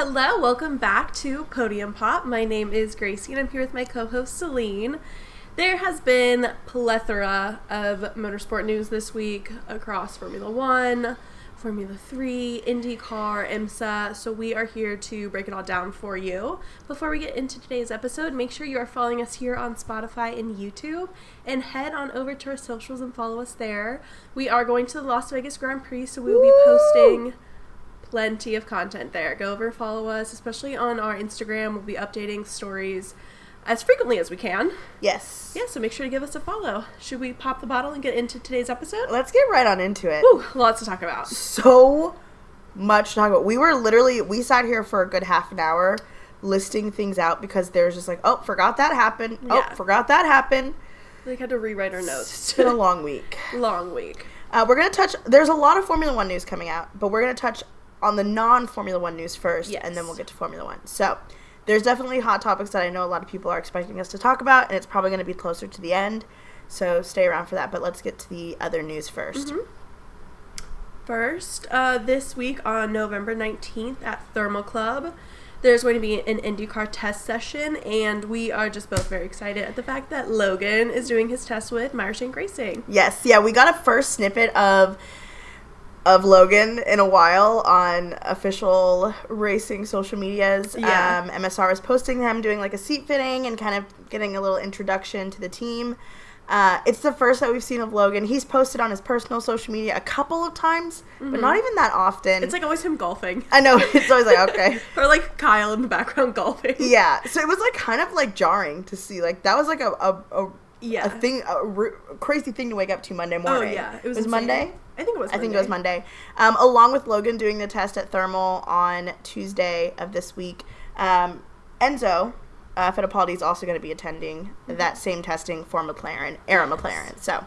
Hello, welcome back to Podium Pop. My name is Gracie and I'm here with my co-host Celine. There has been plethora of motorsport news this week across Formula 1, Formula 3, IndyCar, IMSA, so we are here to break it all down for you. Before we get into today's episode, make sure you are following us here on Spotify and YouTube, and head on over to our socials and follow us there. We are going to the Las Vegas Grand Prix, so we will be posting plenty of content there. Go over and follow us, especially on our Instagram. We'll be updating stories as frequently as we can. Yes. Yeah, so make sure to give us a follow. Should we pop the bottle and get into today's episode? Let's get right on into it. Woo, lots to talk about. So much to talk about. We sat here for a good half an hour listing things out because there's just like, oh, forgot that happened. Yeah. Oh, forgot that happened. We had to rewrite our notes. It's been a long week. Long week. We're going to touch, there's a lot of Formula 1 news coming out, but we're going to touch on the non-Formula 1 news first, yes, and then we'll get to Formula 1. So, there's definitely hot topics that I know a lot of people are expecting us to talk about, and it's probably going to be closer to the end, so stay around for that, but let's get to the other news first. Mm-hmm. First, this week on November 19th at Thermal Club, there's going to be an IndyCar test session, and we are just both very excited at the fact that Logan is doing his test with Meyer-Shank Racing. Yes, yeah, we got a first snippet of Logan in a while on official racing social medias. Yeah. MSR was posting him doing like a seat fitting and kind of getting a little introduction to the team. It's the first that we've seen of Logan. He's posted on his personal social media a couple of times, but not even that often. It's like always him golfing. I know, it's always like, okay. Or like Kyle in the background golfing. Yeah, so it was like kind of like jarring to see. Like that was like a crazy thing to wake up to Monday morning. Oh yeah, it was Monday. I think it was Monday. Along with Logan doing the test at Thermal on Tuesday of this week, Enzo Fittipaldi is also going to be attending that same testing for McLaren, McLaren. So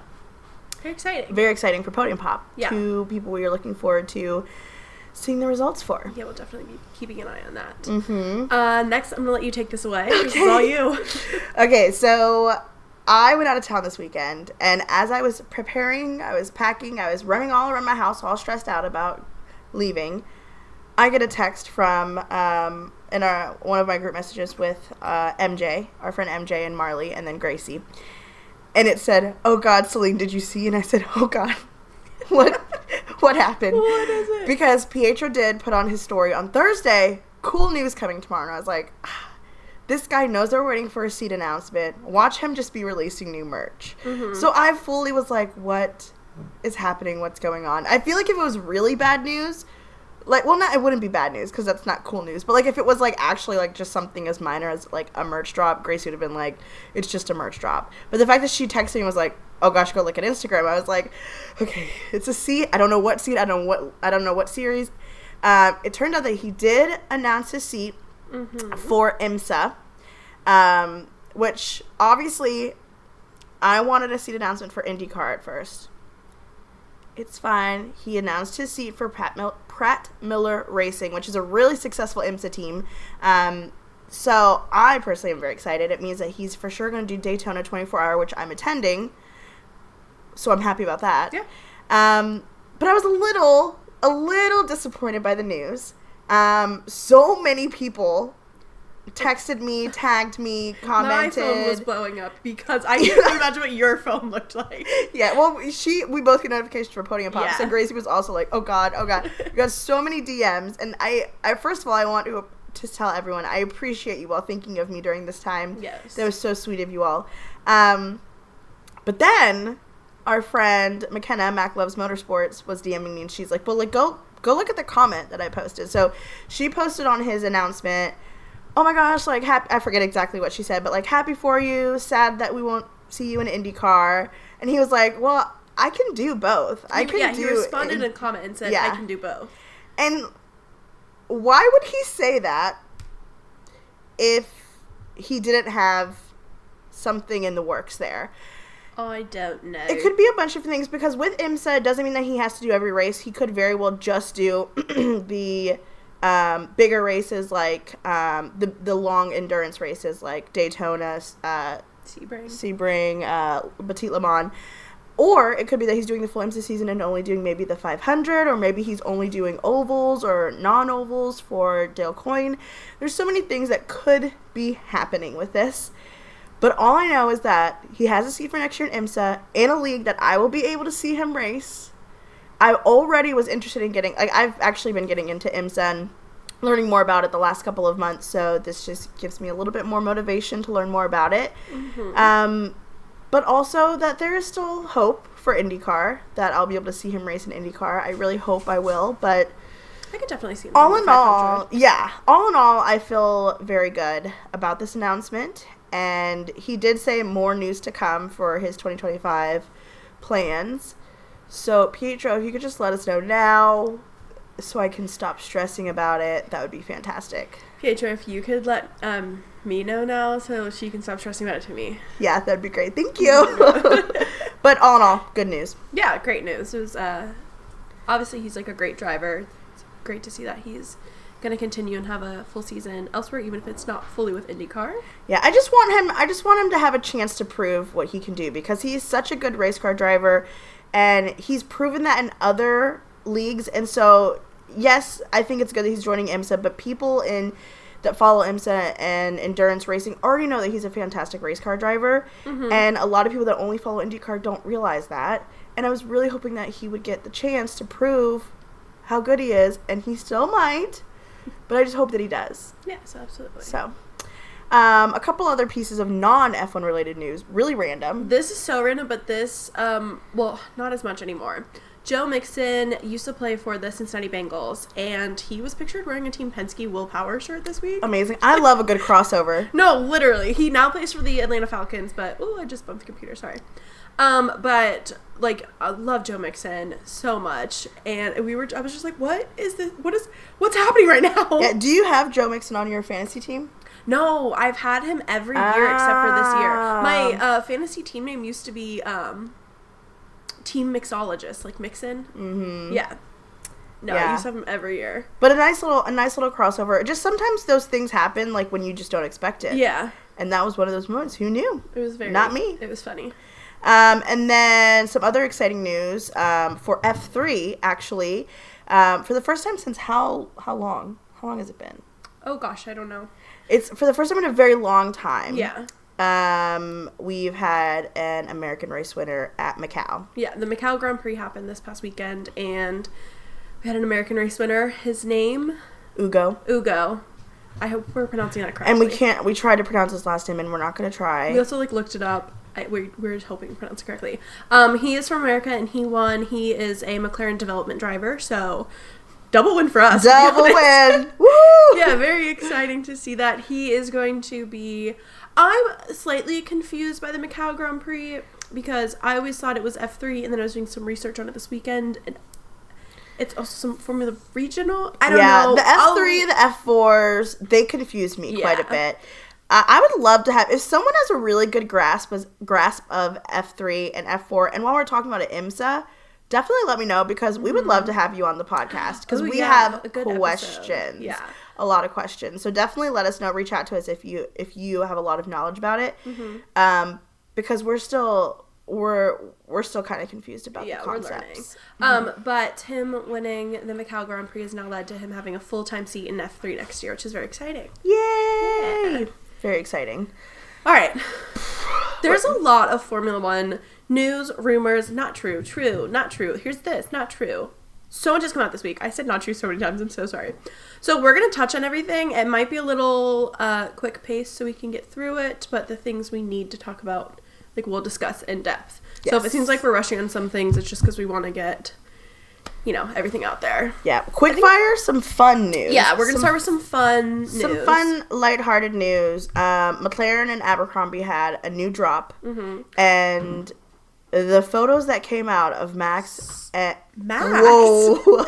very exciting for Podium Pop. Yeah. Two people we are looking forward to seeing the results for. Yeah, we'll definitely be keeping an eye on that. Mm-hmm. Next, I'm going to let you take this away. Okay. This is all you. Okay, so I went out of town this weekend, and as I was preparing, I was packing, I was running all around my house, all stressed out about leaving. I get a text from one of my group messages with MJ, our friend MJ and Marley, and then Gracie. And it said, "Oh God, Celine, did you see?" And I said, "Oh God, what happened?" What is it? Because Pietro did put on his story on Thursday, cool news coming tomorrow. And I was like, this guy knows they're waiting for a seat announcement. Watch him just be releasing new merch. Mm-hmm. So I fully was like, what is happening? What's going on? I feel like if it was really bad news, it wouldn't be bad news because that's not cool news. But, like, if it was, like, actually, like, just something as minor as, like, a merch drop, Gracie would have been like, it's just a merch drop. But the fact that she texted me and was like, oh, gosh, go look at Instagram, I was like, okay, it's a seat. I don't know what seat. I don't know what series. It turned out that he did announce his seat for IMSA, which obviously I wanted a seat announcement for IndyCar at first. It's fine. He announced his seat for Pratt Miller Racing, which is a really successful IMSA team. So I personally am very excited. It means that he's for sure going to do Daytona 24-hour, which I'm attending. So I'm happy about that. Yeah. But I was a little disappointed by the news. So many people texted me, tagged me, commented. My phone was blowing up because I can't imagine what your phone looked like. Yeah, well, we both get notifications for Podium Pop, so Gracie was also like, oh God. We got so many DMs, and I first of all, I want to tell everyone, I appreciate you all thinking of me during this time. Yes. That was so sweet of you all. But then our friend McKenna, Mac Loves Motorsports, was DMing me, and she's like, well, like, go look at the comment that I posted. So she posted on his announcement, oh my gosh, like, I forget exactly what she said, but like, happy for you, sad that we won't see you in IndyCar. And he was like, well, I can do both. He responded in a comment and said, I can do both. And why would he say that if he didn't have something in the works there? I don't know. It could be a bunch of things, because with IMSA, it doesn't mean that he has to do every race. He could very well just do the bigger races, like the long endurance races like Daytona, Sebring, Petit Le Mans. Or it could be that he's doing the full IMSA season and only doing maybe the 500, or maybe he's only doing ovals or non-ovals for Dale Coyne. There's so many things that could be happening with this. But all I know is that he has a seat for next year in IMSA in a league that I will be able to see him race. I already was interested in getting, like, I've actually been getting into IMSA and learning more about it the last couple of months, so this just gives me a little bit more motivation to learn more about it. But also that there is still hope for IndyCar, that I'll be able to see him race in IndyCar. I really hope I will, but I could definitely see him. All in all, I feel very good about this announcement. And he did say more news to come for his 2025 plans. So, Pietro, if you could just let us know now so I can stop stressing about it, that would be fantastic. Pietro, if you could let me know now so she can stop stressing about it to me. Yeah, that'd be great. Thank you. But all in all, good news. Yeah, great news. It was, obviously, he's like a great driver. It's great to see that he's going to continue and have a full season elsewhere, even if it's not fully with IndyCar. Yeah, I just want him to have a chance to prove what he can do, because he's such a good race car driver, and he's proven that in other leagues. And so, yes, I think it's good that he's joining IMSA, but people that follow IMSA and endurance racing already know that he's a fantastic race car driver, and a lot of people that only follow IndyCar don't realize that. And I was really hoping that he would get the chance to prove how good he is, and he still might. But I just hope that he does. Yes, absolutely. So, a couple other pieces of non-F1 related news. Really random. This is so random, but this, well, not as much anymore. Joe Mixon used to play for the Cincinnati Bengals, and he was pictured wearing a Team Penske Willpower shirt this week. Amazing. I love a good crossover. No, literally. He now plays for the Atlanta Falcons, but, I just bumped the computer, sorry. But, like, I love Joe Mixon so much, and I was just like, what is this? What's happening right now? Yeah, do you have Joe Mixon on your fantasy team? No, I've had him every year except for this year. My fantasy team name used to be Team Mixologist, like Mixon. Mm-hmm. Yeah. No, I used to have him every year. But a nice little crossover. Just sometimes those things happen, like, when you just don't expect it. Yeah. And that was one of those moments. Who knew? It was not me. It was funny. And then some other exciting news for F3, actually. For the first time since how long? How long has it been? Oh, gosh, I don't know. It's for the first time in a very long time. Yeah. We've had an American race winner at Macau. Yeah, the Macau Grand Prix happened this past weekend, and we had an American race winner. His name? Ugo. I hope we're pronouncing that correctly. And we tried to pronounce his last name, and we're not going to try. We also, looked it up. We're hoping to pronounce it correctly. He is from America, and he won. He is a McLaren development driver, so double win for us. Double win! Woo! Yeah, very exciting to see that. He is going to be... I'm slightly confused by the Macau Grand Prix, because I always thought it was F3, and then I was doing some research on it this weekend, and it's also some Formula Regional. I don't know. The F3, the F4s, they confused me quite a bit. I would love to have, if someone has a really good grasp of F3 and F4, and while we're talking about it, IMSA, definitely let me know, because we would love to have you on the podcast, because we have questions. Episode. Yeah. A lot of questions. So definitely let us know. Reach out to us if you have a lot of knowledge about it. Because we're still kind of confused about the concepts. We're learning. But him winning the Macau Grand Prix has now led to him having a full-time seat in F3 next year, which is very exciting. Yay! Yeah. Very exciting. All right. There's a lot of Formula One news, rumors, not true, not true. Here's this, not true. So much has come out this week. I said not true so many times. I'm so sorry. So we're going to touch on everything. It might be a little quick pace so we can get through it, but the things we need to talk about, we'll discuss in depth. Yes. So if it seems like we're rushing on some things, it's just because we want to get, everything out there. Yeah. Quick fire, some fun news. Yeah, we're going to start with some fun news. Some fun, lighthearted news. McLaren and Abercrombie had a new drop, and the photos that came out of Max... Max? Whoa.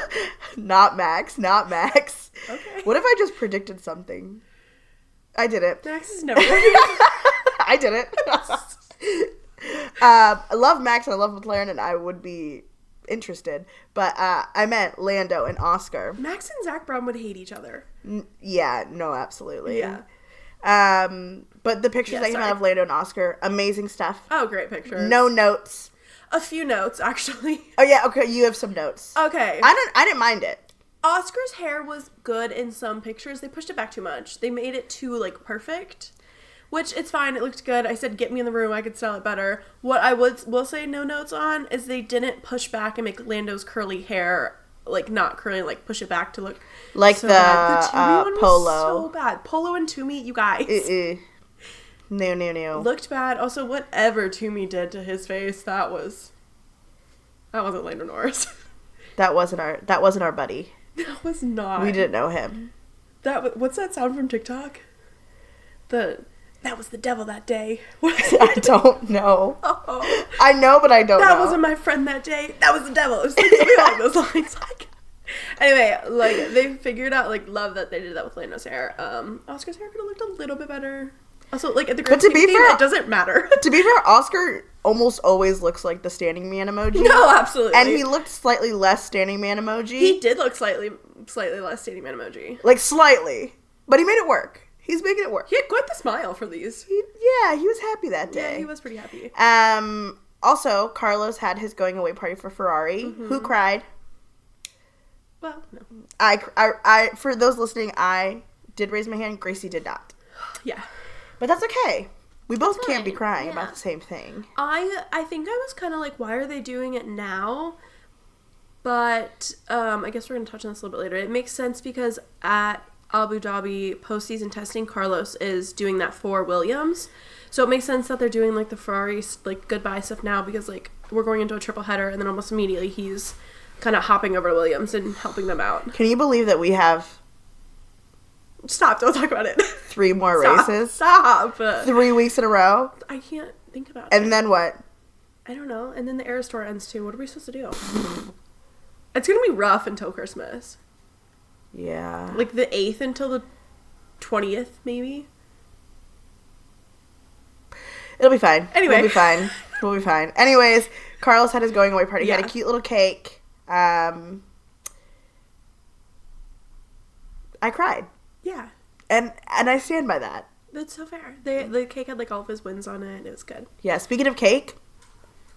Not Max. Okay. What if I just predicted something? I did it. Max is never... I did it. I love Max and I love McLaren, and I would be interested. But I meant Lando and Oscar. Max and Zach Brown would hate each other. Yeah, no, absolutely. Yeah. But the pictures that came out of Lando and Oscar, amazing stuff. Oh, great pictures. No notes. A few notes, actually. Oh, yeah, okay, you have some notes. Okay. I didn't mind it. Oscar's hair was good in some pictures. They pushed it back too much. They made it too, like, perfect. Which, it's fine. It looked good. I said, get me in the room. I could style it better. What I will say no notes on is they didn't push back and make Lando's curly hair, like, not curly, like, push it back to look like so the bad. The Toomey one Polo. was so bad. Polo and Toomey, you guys. No. Looked bad. Also, whatever Toomey did to his face, that wasn't Lando Norris. That wasn't our buddy. That was not. We didn't know him. What's that sound from TikTok? That was the devil that day. I don't know. Oh. I know, but I don't know. That wasn't my friend that day. That was the devil. It was like something along those lines. Like, anyway, like, they figured out, like, love that they did that with Lando's hair. Oscar's hair could have looked a little bit better. Also, like, at the grand scheme of things, it doesn't matter. To be fair, Oscar almost always looks like the standing man emoji. No, absolutely. And he looked slightly less standing man emoji. He did look slightly less standing man emoji. Like, slightly. But he made it work. He's making it work. He had quite the smile for these. He was happy that day. Yeah, he was pretty happy. Also, Carlos had his going away party for Ferrari. Mm-hmm. Who cried? Well, no. I for those listening, I did raise my hand. Gracie did not. Yeah. But that's okay. We both can't be crying about the same thing. I think I was kind of like, why are they doing it now? But I guess we're going to touch on this a little bit later. It makes sense because at Abu Dhabi postseason testing, Carlos is doing that for Williams. So it makes sense that they're doing, like, the Ferrari, like, goodbye stuff now because, like, we're going into a triple header and then almost immediately he's kind of hopping over to Williams and helping them out. Can you believe that we have... Stop, don't talk about it. 3 more races? Stop. 3 weeks in a row? I can't think about it. And then what? I don't know. And then the Eras Tour ends too. What are we supposed to do? It's going to be rough until Christmas. Yeah. Like the 8th until the 20th, maybe? It'll be fine. Anyway. We'll be fine. Anyways, Carlos had his going away party. Yeah. He had a cute little cake. I cried. Yeah. And I stand by that. That's so fair. The cake had, like, all of his wins on it. It was good. Yeah, speaking of cake,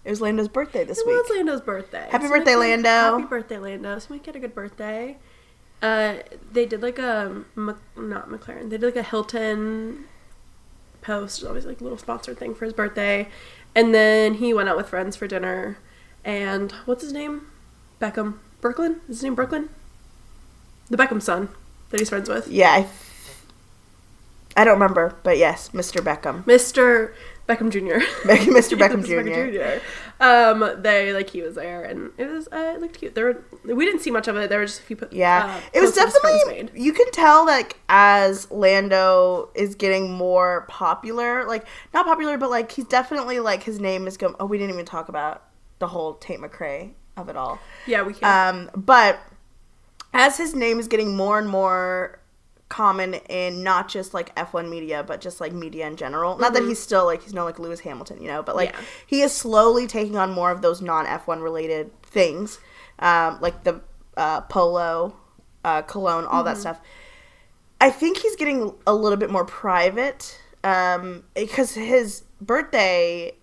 it was Lando's birthday this week. It was Lando's birthday. Happy birthday, Lando. Happy birthday, Lando. So we get a good birthday. They did, like, not McLaren. They did, like, a Hilton post. Always, like, a little sponsored thing for his birthday. And then he went out with friends for dinner. And what's his name? Beckham. Brooklyn? Is his name Brooklyn? The Beckham son that he's friends with. Yeah, I don't remember, but yes, Mr. Beckham. Mr. Beckham Jr. Mr. Beckham Jr. He was there, and it looked cute. We didn't see much of it. There were just a few. It was definitely. You can tell, like, as Lando is getting more popular, like, not popular, but, like, he's definitely, like, his name is going. Oh, we didn't even talk about the whole Tate McRae of it all. Yeah, we can. But as his name is getting more and more common in not just, like, F1 media, but just, like, media in general. Mm-hmm. Not that he's still, like, he's no, like, Lewis Hamilton, you know, but, like, he is slowly taking on more of those non-F1 related things, like the polo, cologne, all that stuff. I think he's getting a little bit more private, because his birthday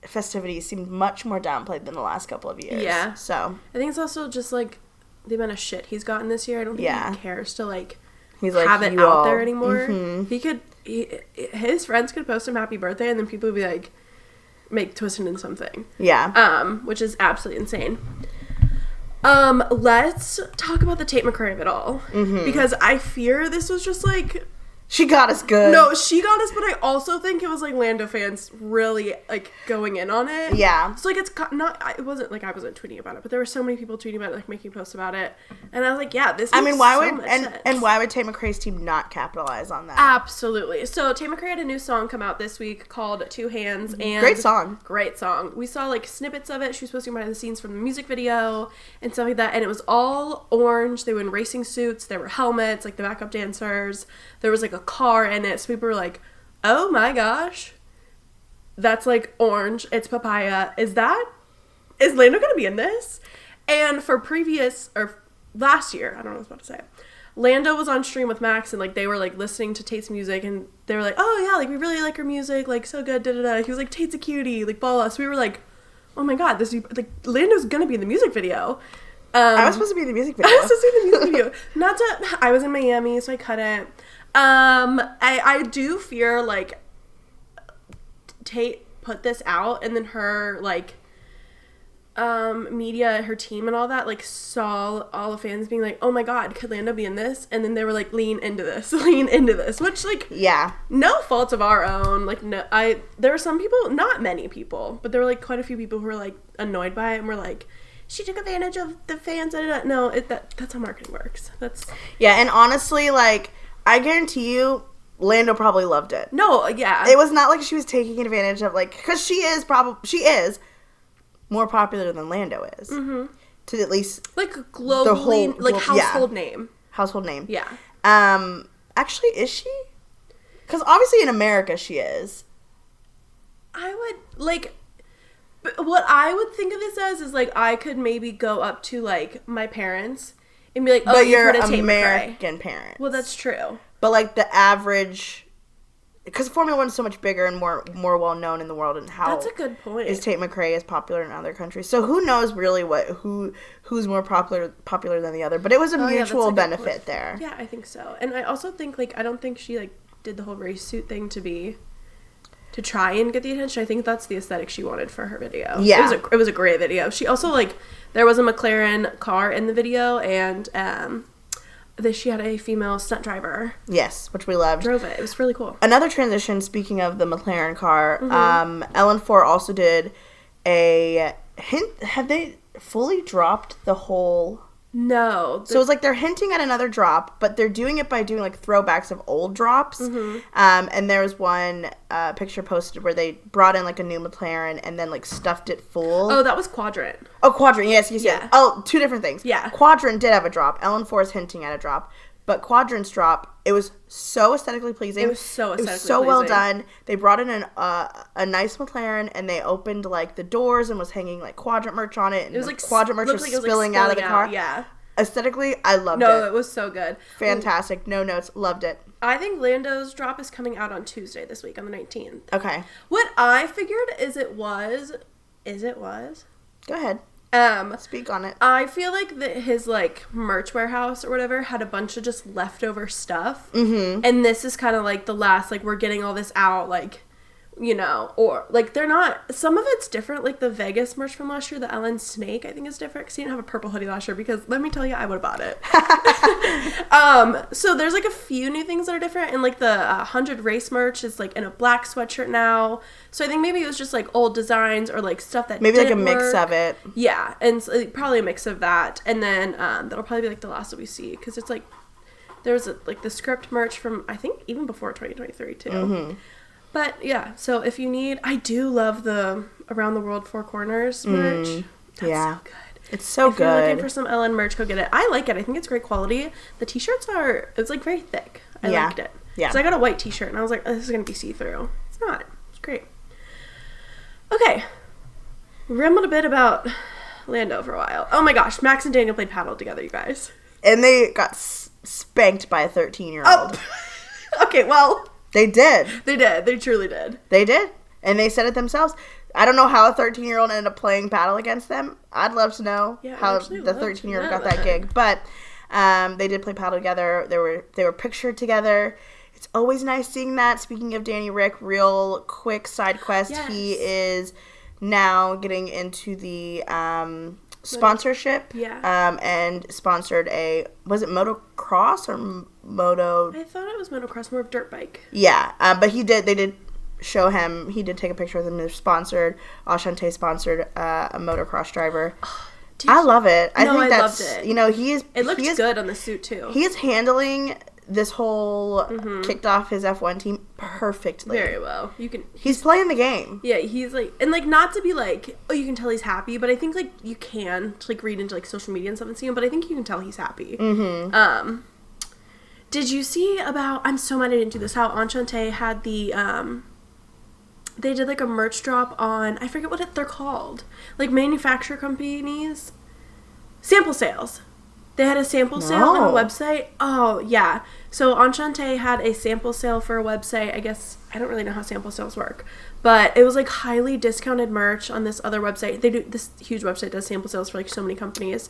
festivities seemed much more downplayed than the last couple of years. Yeah. So I think it's also just, like, the amount of shit he's gotten this year. I don't think he cares to, like, he's have like, it out there anymore. Mm-hmm. His friends could post him happy birthday and then people would be like, twist it into something. Yeah. Which is absolutely insane. Let's talk about the Tate McRae of it all. Mm-hmm. Because I fear this was just, like, she got us good. No, she got us, but I also think it was, like, Lando fans really, like, going in on it. Yeah. So, like, it's not, it wasn't, like, I wasn't tweeting about it, but there were so many people tweeting about it, like, making posts about it. And I was like, yeah, this makes so much sense. And why would Tate McRae's team not capitalize on that? Absolutely. So, Tate McRae had a new song come out this week called Two Hands. And Great song. Great song. We saw, like, snippets of it. She was posting behind the scenes from the music video and stuff like that. And it was all orange. They were in racing suits. There were helmets, like, the backup dancers. There was, like, a car in it. So people were like, oh my gosh, that's, like, orange. It's papaya. Is Lando going to be in this? And for last year, I don't know what I was about to say, Lando was on stream with Max and, like, they were, like, listening to Tate's music and they were like, oh yeah, like, we really like her music, like, so good, da-da-da. He was like, Tate's a cutie, like, blah, blah. So we were like, oh my god, like Lando's gonna be in the music video. I was supposed to be in the music video. I was supposed to be in the music video. I was in Miami, so I couldn't. I do fear, like, Tate put this out, and then her, like, media, her team and all that, like, saw all the fans being like, oh my god, could Lando be in this? And then they were like, lean into this, which, like, yeah, no fault of our own. Like, no, there were some people, not many people, but there were, like, quite a few people who were, like, annoyed by it and were like, she took advantage of the fans. No, that's how marketing works. Yeah, and honestly, like, I guarantee you, Lando probably loved it. No, yeah. It was not like she was taking advantage of, like, because she is more popular than Lando is. Mm-hmm. To at least, like, globally, like, household name. Household name. Yeah. Actually, is she? Because obviously in America she is. I would, like, what I would think of this as is, like, I could maybe go up to, like, my parents and be like, oh, but you've heard you're of Tate American McRae. parents. Well, that's true. But, like, the average, because Formula 1 is so much bigger and more well known in the world, and how that's a good point. Is Tate McRae is popular in other countries. So who knows really who's more popular than the other? But it was a mutual benefit there. Yeah, I think so. And I also think, like, I don't think she, like, did the whole race suit thing to try and get the attention. I think that's the aesthetic she wanted for her video. Yeah. It was a great video. She also, like, there was a McLaren car in the video, and she had a female stunt driver. Yes, which we loved. Drove it. It was really cool. Another transition, speaking of the McLaren car, Ellen Ford also did a hint. Have they fully dropped the whole... No. So it's like they're hinting at another drop, but they're doing it by doing, like, throwbacks of old drops. Mm-hmm. And there was one picture posted where they brought in, like, a new McLaren and then, like, stuffed it full. Oh, that was Quadrant. Oh, Quadrant. Yes. Yeah. Oh, two different things. Yeah. Quadrant did have a drop. Ellen Ford's hinting at a drop. But Quadrant's drop, it was so aesthetically pleasing. It was so well done. They brought in a nice McLaren, and they opened, like, the doors and was hanging, like, Quadrant merch on it. And it was like Quadrant merch was spilling out of the car. Yeah. Aesthetically, I loved it. No, it was so good. Fantastic. No notes. Loved it. I think Lando's drop is coming out on Tuesday this week, on the 19th. Okay. What I figured is it was... Go ahead. Speak on it. I feel like that his, like, merch warehouse or whatever had a bunch of just leftover stuff. Mm-hmm. And this is kind of, like, the last, like, we're getting all this out, like, you know, or, like, they're not, some of it's different, like, the Vegas merch from last year, the Ellen Snake, I think is different, because he didn't have a purple hoodie last year, because, let me tell you, I would have bought it. So there's, like, a few new things that are different, and, like, the 100 race merch is, like, in a black sweatshirt now, so I think maybe it was just, like, old designs, or, like, stuff that maybe, like, a didn't mix work. of it. Yeah, and so, like, probably a mix of that, and then, that'll probably be, like, the last that we see, because it's, like, there's, like, the script merch from, I think, even before 2023, too. Mm-hmm. But, yeah, so if you need... I do love the Around the World Four Corners merch. That's so good. It's so good. If you're you're looking for some Ellen merch, go get it. I like it. I think it's great quality. The t-shirts are... It's, like, very thick. I liked it. Yeah. So I got a white t-shirt, and I was like, oh, this is going to be see-through. It's not. It's great. Okay. We rambled a bit about Lando for a while. Oh, my gosh. Max and Daniel played paddle together, you guys. And they got spanked by a 13-year-old. Oh. Okay, well... They did. They did. They truly did. They did. And they said it themselves. I don't know how a 13-year-old ended up playing paddle against them. I'd love to know how the 13-year-old got that gig. But they did play paddle together. They were pictured together. It's always nice seeing that. Speaking of Danny Rick, real quick side quest. Yes. He is now getting into the sponsorship. Yeah. And sponsored was it motocross or moto? I thought it was motocross, more of dirt bike. Yeah. But they did show him, he did take a picture with him. They're sponsored. Ashante sponsored a motocross driver. I love it. I think that's, loved it. You know, it looks good on the suit too. He is handling this whole kicked off his F1 team perfectly. Very well. He's playing the game. Yeah, he's like, and like, not to be like, oh, you can tell he's happy, but I think like you can like read into like social media and stuff and see him, but I think you can tell he's happy. Mm-hmm. Did you see about, I'm so mad I didn't do this, how Enchante had the, they did like a merch drop on, I forget what they're called, like manufacturer companies, sample sales. They had a sample sale on a website. Oh, yeah. So Enchante had a sample sale for a website. I guess, I don't really know how sample sales work. But it was like highly discounted merch on this other website. This huge website does sample sales for like so many companies.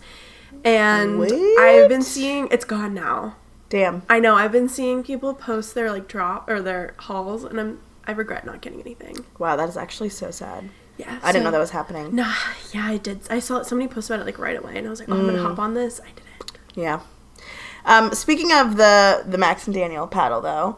And I've been seeing, it's gone now. Damn. I know, I've been seeing people post their like drop or their hauls, and I regret not getting anything. Wow, that is actually so sad. Yeah. I didn't know that was happening. Nah, yeah, I did. I saw somebody post about it like right away, and I was like, oh, I'm gonna hop on this. I didn't. Yeah. Speaking of the Max and Daniel paddle, though,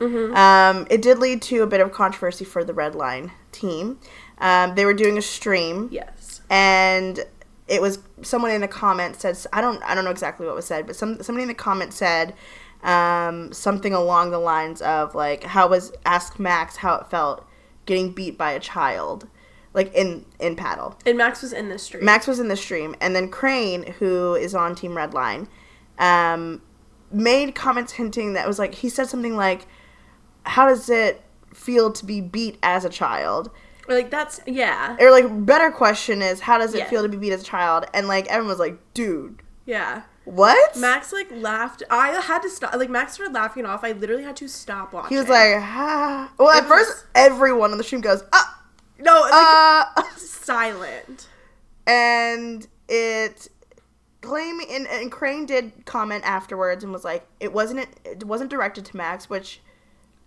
it did lead to a bit of controversy for the Red Line team. They were doing a stream. Yes. And it was someone in the comments said, I don't know exactly what was said, but somebody in the comments said something along the lines of like, ask Max how it felt getting beat by a child. Like, in paddle. And Max was in this stream. Max was in the stream. And then Crane, who is on Team Redline, made comments hinting that was like, he said something like, how does it feel to be beat as a child? Or like, that's, yeah. Or like, better question is, how does it feel to be beat as a child? And like, everyone was like, dude. Yeah. What? Max like laughed. I had to stop. Like, Max started laughing off. I literally had to stop watching. He was like, ah. Well, at first, everyone on the stream goes, ah. No, like, silent. And it claiming, and Crane did comment afterwards and was like, it wasn't directed to Max, which,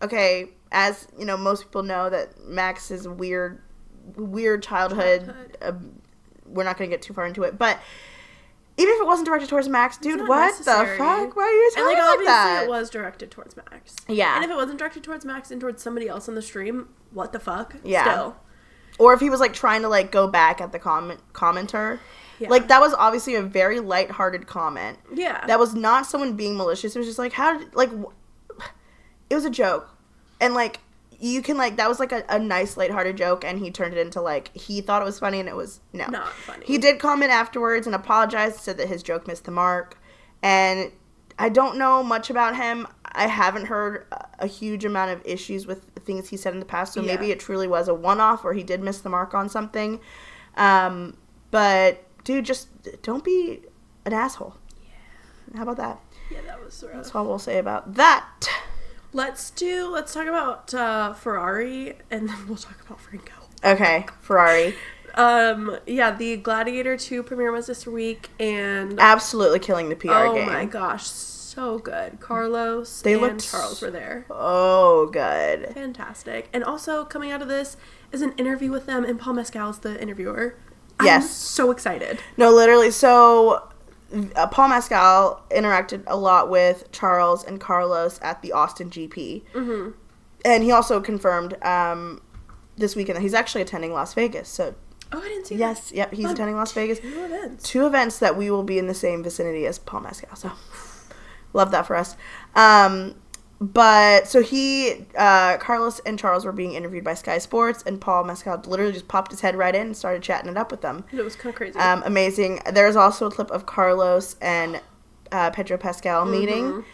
okay, as you know, most people know that Max's weird childhood. We're not going to get too far into it, but even if it wasn't directed towards Max, dude, what necessary. The fuck? Why are you talking like like that? Obviously, it was directed towards Max. Yeah. And if it wasn't directed towards Max and towards somebody else on the stream, what the fuck? Yeah. Still. Or if he was like trying to like go back at the commenter. Yeah. Like, that was obviously a very lighthearted comment. Yeah. That was not someone being malicious. It was just like, it was a joke. And like, you can like, that was like a nice lighthearted joke, and he turned it into like, he thought it was funny, and it was not funny. He did comment afterwards and apologized, said that his joke missed the mark. And I don't know much about him. I haven't heard a huge amount of issues with things he said in the past, so maybe it truly was a one-off where he did miss the mark on something. But dude, just don't be an asshole. Yeah. How about that? Yeah, that was rough. That's all we'll say about that. Let's talk about Ferrari, and then we'll talk about Franco. Okay, Ferrari. Yeah, the Gladiator 2 premiere was this week, and absolutely killing the PR game. Oh my gosh, so good. Carlos and Charles were there. Oh, good. Fantastic. And also coming out of this is an interview with them, and Paul Mescal's the interviewer. Yes. I'm so excited. No, literally. So, Paul Mescal interacted a lot with Charles and Carlos at the Austin GP. Mm-hmm. And he also confirmed this weekend that he's actually attending Las Vegas. So, oh, I didn't see that. Yes, yep, he's attending Las Vegas. 2 events. 2 events that we will be in the same vicinity as Paul Mescal. So, love that for us. But, so Carlos and Charles were being interviewed by Sky Sports, and Paul Mescal literally just popped his head right in and started chatting it up with them. It was kind of crazy. Amazing. There's also a clip of Carlos and Pedro Pascal meeting,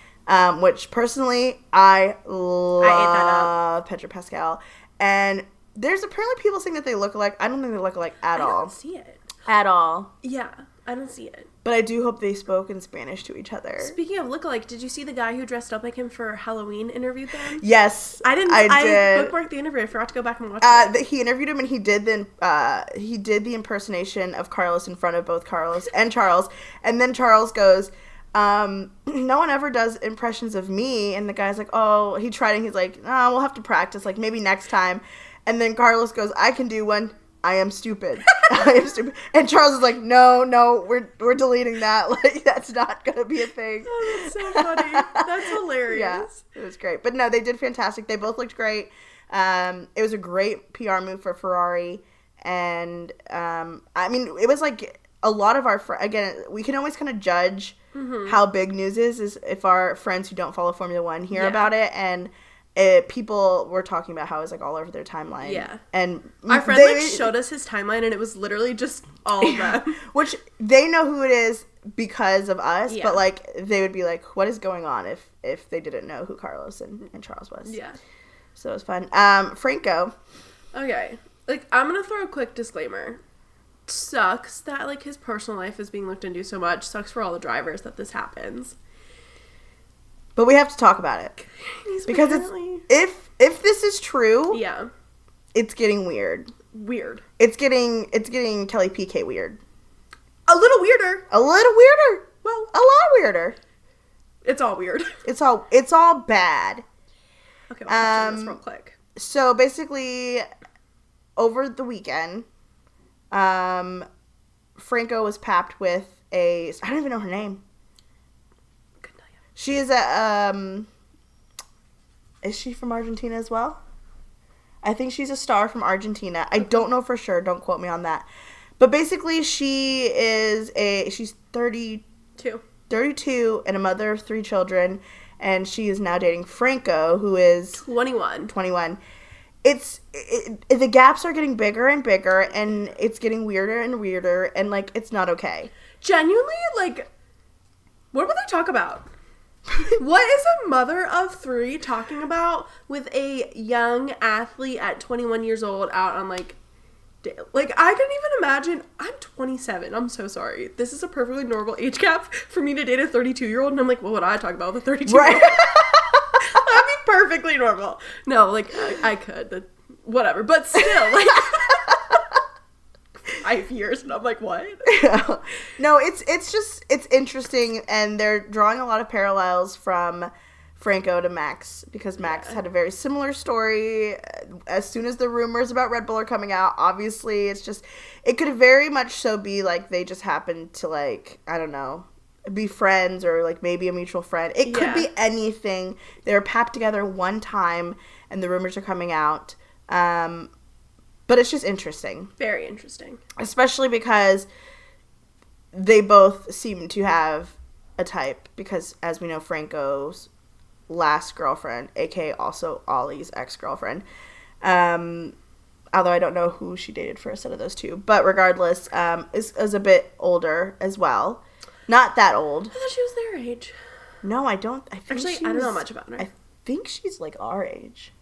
which personally, I ate that up. Pedro Pascal. And there's apparently people saying that they look alike. I don't think they look alike at all. I don't see it. At all. Yeah, I don't see it. But I do hope they spoke in Spanish to each other. Speaking of lookalike, did you see the guy who dressed up like him for Halloween interviewed them? Yes, I did. I bookmarked the interview. I forgot to go back and watch it. He interviewed him, and he did the impersonation of Carlos in front of both Carlos and Charles. And then Charles goes, no one ever does impressions of me. And the guy's like, oh, he tried, and he's like, oh, we'll have to practice, like maybe next time. And then Carlos goes, I can do one. I am stupid. I am stupid. And Charles is like, no, we're deleting that. Like, that's not going to be a thing. Oh, that's so funny. That's hilarious. Yeah, it was great. But no, they did fantastic. They both looked great. It was a great PR move for Ferrari. And, I mean, it was like a lot of our again, we can always kind of judge how big news is if our friends who don't follow Formula One hear about it. And people were talking about how it was like all over their timeline. Yeah. And our friend showed us his timeline, and it was literally just all of them. Which they know who it is because of us, but like they would be like, what is going on if they didn't know who Carlos and Charles was. Yeah. So it was fun. Franco. Okay. Like, I'm gonna throw a quick disclaimer. sucks that, like, his personal life is being looked into so much. Sucks for all the drivers that this happens. But we have to talk about it. Because apparently... if this is true, yeah, it's getting weird. Weird. It's getting Kelly PK weird. A little weirder. A little weirder. Well, a lot weirder. It's all weird. It's all bad. Okay, we'll touch on this real quick. So basically, over the weekend, Franco was papped with I don't even know her name. Couldn't tell you. She is is she from Argentina as well? I think she's a star from Argentina. I don't know for sure. Don't quote me on that. But basically, she's 32 and a mother of 3 children, and she is now dating Franco, who is 21. The gaps are getting bigger and bigger, and it's getting weirder and weirder, and, like, it's not okay. Genuinely, like, what would they talk about? What is a mother of 3 talking about with a young athlete at 21 years old out on, like, I couldn't even imagine. I'm 27. I'm so sorry. This is a perfectly normal age gap for me to date a 32-year-old, and I'm like, what would I talk about with a 32-year-old? Right. That'd be perfectly normal. No, like, I could. Whatever. But still, like, 5 years, and I'm like, what? No, it's interesting, and they're drawing a lot of parallels from Franco to Max, because Max had a very similar story. As soon as the rumors about Red Bull are coming out, obviously it could very much so be like they just happened to, like, I don't know, be friends, or like maybe a mutual friend. It could be anything. They were papped together one time and the rumors are coming out. But it's just interesting. Very interesting. Especially because they both seem to have a type, because as we know, Franco's last girlfriend, aka also Ollie's ex-girlfriend, although I don't know who she dated first out of those two, but regardless, is a bit older as well. Not that old. I thought she was their age. No, I don't. I don't know much about her. I think she's like our age.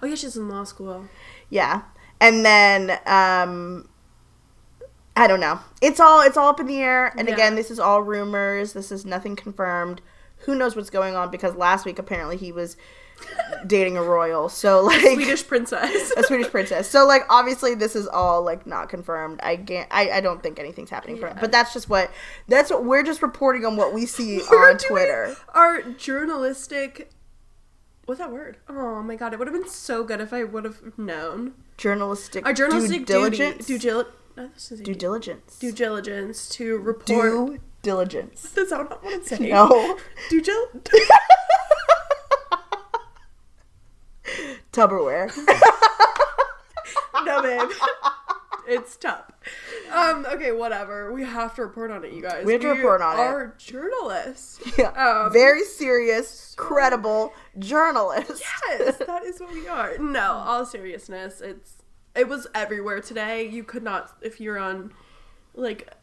Oh yeah, she's in law school. Yeah. And then I don't know. It's all up in the air. And again, this is all rumors. This is nothing confirmed. Who knows what's going on, because last week apparently he was dating a royal. So like a Swedish princess. A Swedish princess. So like obviously this is all like not confirmed. I don't think anything's happening for him. But that's what we're just reporting on what we see on Twitter. Our journalistic, what's that word? Oh my god, it would have been so good if I would have known. Our journalistic due diligence. Due diligence to report. Due diligence. That's not what I'm saying. No. Tupperware. No, babe. It's tough. Okay, whatever. We have to report on it, you guys. We have to report on it. Our journalists. Yeah. Very serious, credible journalists. Yes, that is what we are. No, all seriousness, it was everywhere today. You could not, if you're on, like,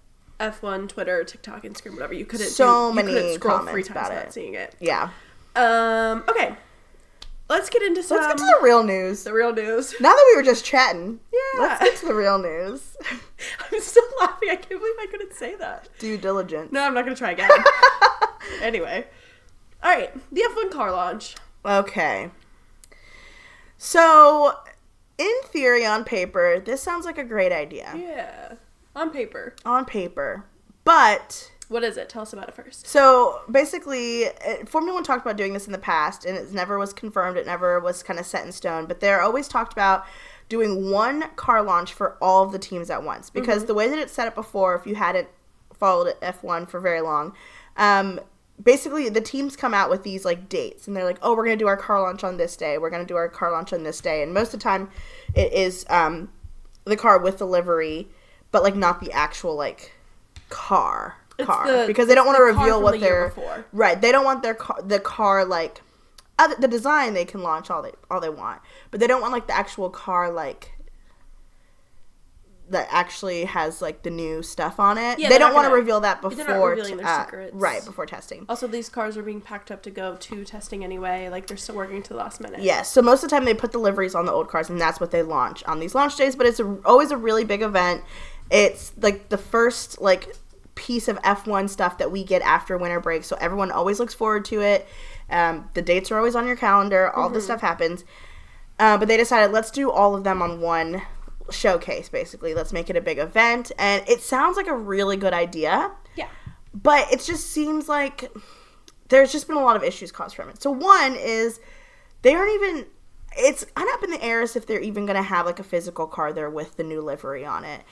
F1, Twitter, TikTok, Instagram, whatever, you couldn't scroll comments 3 times without seeing it. Yeah. Okay. Let's get into the real news. The real news. Now that we were just chatting, yeah. Let's get to the real news. I'm still laughing. I can't believe I couldn't say that. Due diligence. No, I'm not going to try again. Anyway. All right. The F1 car launch. Okay. So, in theory, on paper, this sounds like a great idea. Yeah. On paper. But what is it? Tell us about it first. So, basically, Formula 1 talked about doing this in the past, and it never was confirmed. It never was kind of set in stone. But they're always talked about doing one car launch for all of the teams at once. Because the way that it's set up before, if you hadn't followed F1 for very long, basically the teams come out with these, like, dates. And they're like, oh, we're going to do our car launch on this day. We're going to do our car launch on this day. And most of the time, it is the car with the livery, but, like, not the actual, like, car, because they don't want to reveal what they're right. They don't want the car like the design. They can launch all they want, but they don't want like the actual car like that actually has like the new stuff on it. Yeah, they don't want to reveal that before. They're not revealing their secrets. Right, before testing. Also, these cars are being packed up to go to testing anyway. Like, they're still working to the last minute. Yes, so most of the time they put the liveries on the old cars, and that's what they launch on these launch days. But it's always a really big event. It's like the first like piece of F1 stuff that we get after winter break, so everyone always looks forward to it. The dates are always on your calendar. All this stuff happens. But they decided, let's do all of them on one showcase, basically. Let's make it a big event. And it sounds like a really good idea. Yeah. But it just seems like there's just been a lot of issues caused from it. So one is they aren't even... It's kind of up in the air as if they're even going to have like a physical car there with the new livery on it.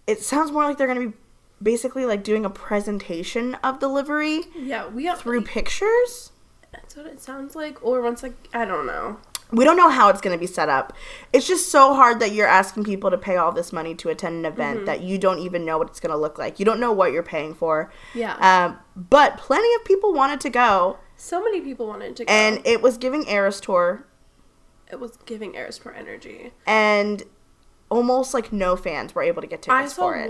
It sounds more like they're going to be basically like doing a presentation of the livery. Yeah, through pictures. That's what it sounds like. Or once, like, I don't know. We don't know how it's going to be set up. It's just so hard that you're asking people to pay all this money to attend an event that you don't even know what it's going to look like. You don't know what you're paying for. Yeah. But plenty of people wanted to go. So many people wanted to go. And it was giving Eras Tour. It was giving Eras Tour energy. And almost, like, no fans were able to get tickets for it.